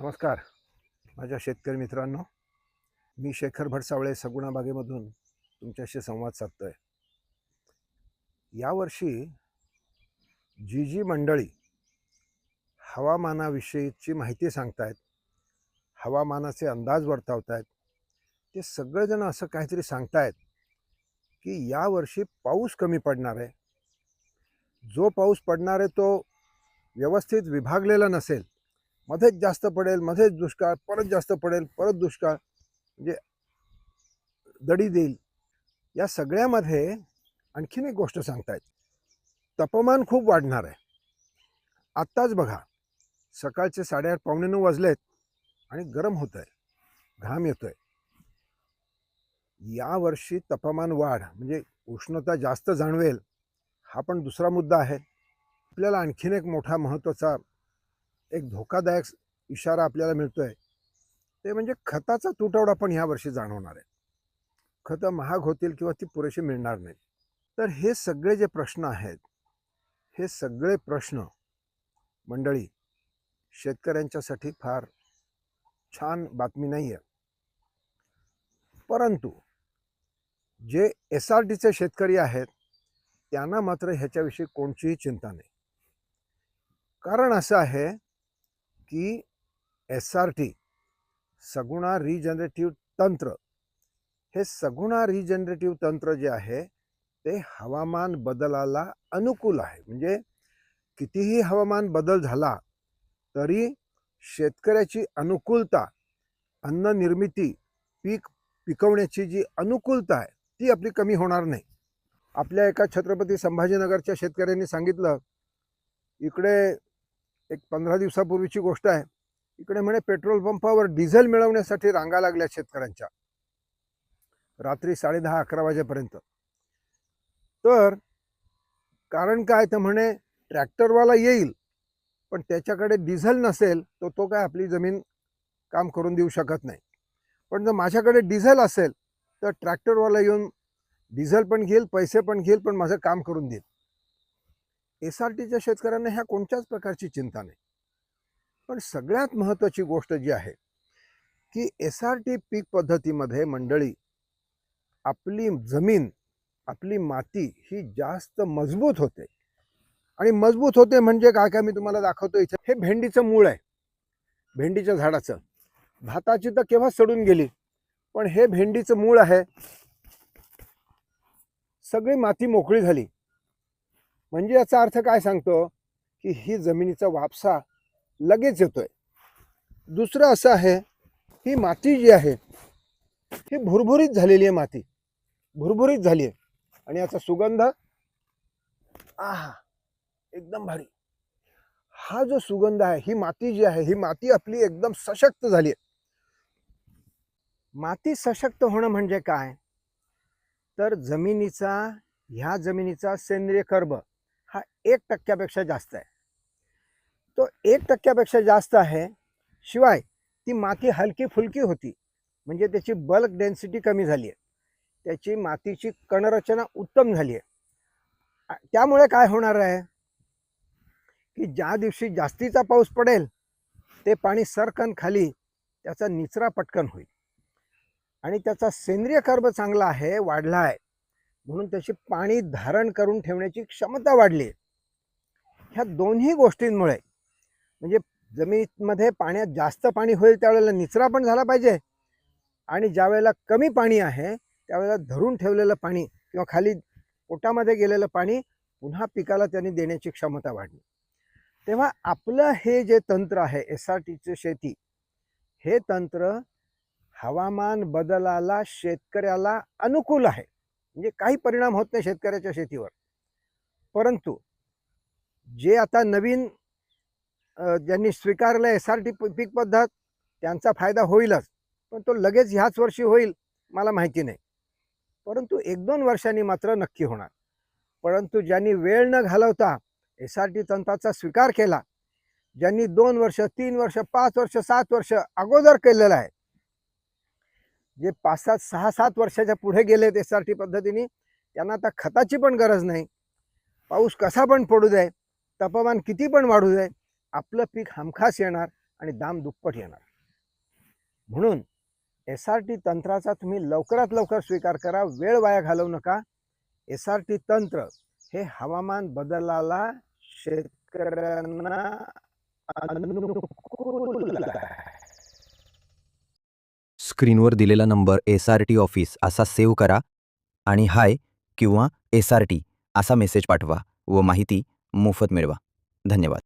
नमस्कार माझ्या शेतकरी मित्रांनो, मी शेखर भडसावळे सगुणा बागेमधून तुमच्याशी संवाद साधतोय। यावर्षी जी मंडळी हवामानाविषयीची माहिती सांगतायत, हवामानाचे अंदाज वर्तवतायत, ते सगळेजण असं काहीतरी सांगतायत की यावर्षी पाऊस कमी पडणार आहे। जो पाऊस पडणार आहे तो व्यवस्थित विभागलेला नसेल, मध्येच जास्त पडेल, मध्येच दुष्काळ, परत जास्त पडेल, परत दुष्काळ, म्हणजे दडी देईल। या सगळ्यामध्ये आणखीन एक गोष्ट सांगतायत, तापमान खूप वाढणार आहे। आत्ताच बघा, सकाळचे 8:30 पावणे 9 वाजलेत आणि गरम होत आहे, घाम येतोय। यावर्षी तापमान वाढ म्हणजे उष्णता जास्त जाणवेल, हा पण दुसरा मुद्दा आहे। आपल्याला आणखीन एक मोठा महत्त्वाचा एक धोकादायक इशारा आपल्याला मिळतोय, ते म्हणजे खताचा तुटवडा पण यावर्षी जाणवणार आहे। खतं महाग होतील किंवा ती पुरेशी मिळणार नाही। तर हे सगळे जे प्रश्न आहेत, हे सगळे प्रश्न मंडळी शेतकऱ्यांच्यासाठी फार छान बातमी नाही आहे। परंतु जे SRTचे शेतकरी आहेत त्यांना मात्र ह्याच्याविषयी कोणतीही चिंता नाही। कारण असं आहे की SRT सगुणा रिजनरेटिव्ह तंत्र, हे सगुणा रिजनरेटिव्ह तंत्र जे आहे ते हवामान बदलाला अनुकूल आहे। म्हणजे कितीही हवामान बदल झाला तरी शेतकऱ्याची अनुकूलता, अन्न निर्मिती, पिकवण्याची जी अनुकूलता आहे ती आपली कमी होणार नाही। आपल्या एका छत्रपती संभाजीनगरच्या शेतकऱ्यांनी सांगितलं, इकडे एक 15 दिवसापूर्वीची गोष्ट आहे, इकडे म्हणे पेट्रोल पंपावर डिझेल मिळवण्यासाठी रांगा लागल्या शेतकऱ्यांच्या, रात्री 10:30-11 वाजेपर्यंत। तर कारण काय, तर म्हणे ट्रॅक्टरवाला येईल पण त्याच्याकडे डिझेल नसेल तर तो काय आपली जमीन काम करून देऊ शकत नाही। पण जर माझ्याकडे डिझेल असेल तर ट्रॅक्टरवाला येऊन डिझेल पण घेईल, पैसे पण घेईल, पण माझं काम करून देईल। SRTच्या शेतकऱ्यांना ह्या कोणत्याच प्रकारची चिंता नाही। पण सगळ्यात महत्त्वाची गोष्ट जी आहे की SRT पीक पद्धतीमध्ये मंडळी आपली जमीन, आपली माती ही जास्त मजबूत होते। आणि मजबूत होते म्हणजे काय काय मी तुम्हाला दाखवतो इथे। हे भेंडीचं मूळ आहे, भेंडीच्या झाडाचं। भाताची तर केव्हा सडून गेली, पण हे भेंडीचं मूळ आहे। सगळी माती मोकळी झाली, म्हणजे याचा अर्थ काय सांगतो की ही जमिनीचा वापसा लगेच येतोय। दुसरं असं आहे, ही माती जी आहे ही भुरभुरीत झालेली आहे, माती भुरभुरीत झाली आहे आणि याचा सुगंध आहा एकदम भारी। हा जो सुगंध आहे, ही माती जी आहे, ही माती आपली एकदम सशक्त झाली आहे। माती सशक्त होणं म्हणजे काय, तर जमिनीचा, ह्या जमिनीचा सेंद्रिय कर्ब हा 1% जास्त आहे। तो 1% जास्त आहे, शिवाय ती माती हलकी फुलकी होती, म्हणजे त्याची बल्क डेन्सिटी कमी झाली आहे, त्याची मातीची कणरचना उत्तम झाली आहे। त्यामुळे काय होणार आहे की ज्या दिवशी जास्तीचा पाऊस पडेल ते पाणी सरकन खाली त्याचा निचरा पटकन होईल आणि त्याचा सेंद्रिय कर्ब चांगला आहे, वाढला आहे, म्हणून त्याची पाणी धारण करून ठेवण्याची क्षमता वाढली आहे। ह्या दोन्ही गोष्टींमुळे म्हणजे जमिनीमध्ये पाण्यात जास्त पाणी होईल त्यावेळेला निचरा पण झाला पाहिजे, आणि ज्या वेळेला कमी पाणी आहे त्यावेळेला धरून ठेवलेलं पाणी किंवा खाली पोटामध्ये गेलेलं पाणी पुन्हा पिकाला त्यांनी देण्याची क्षमता वाढली। तेव्हा आपलं हे जे तंत्र आहे SRTचे शेती, हे तंत्र हवामान बदलाला शेतकऱ्याला अनुकूल आहे, म्हणजे काही परिणाम होत नाही शेतकऱ्याच्या शेतीवर। परंतु जे आता नवीन ज्यांनी स्वीकारलं SRT पीक पद्धत त्यांचा फायदा होईलच, पण तो लगेच ह्याच वर्षी होईल मला माहिती नाही, परंतु 1-2 वर्षांनी मात्र नक्की होणार। परंतु ज्यांनी वेळ न घालवता SRT तंत्राचा स्वीकार केला, ज्यांनी 2 वर्ष, 3 वर्ष, 5 वर्ष, 7 वर्ष अगोदर केलेलं आहे, जे 5-7, 6-7 वर्षाच्या पुढे गेलेत SRT पद्धतीने, त्यांना आता खताची पण गरज नाही। पाऊस कसा पण पडू दे, तापमान किती पण वाढू दे, आपलं पीक हमखास येणार आणि दाम दुप्पट येणार. म्हणून SRT तंत्राचा तुम्ही लवकरात लवकर स्वीकार करा. वेळ वाया घालवू नका. SRT तंत्र हे हवामान बदलाला शेतकऱ्यांना अनुकूल आहे. स्क्रीनवर दिलेला नंबर SRT ऑफिस असा सेव्ह करा आणि हाय किंवा SRT असा मेसेज पाठवा व माहिती मोफत मिळवा. धन्यवाद.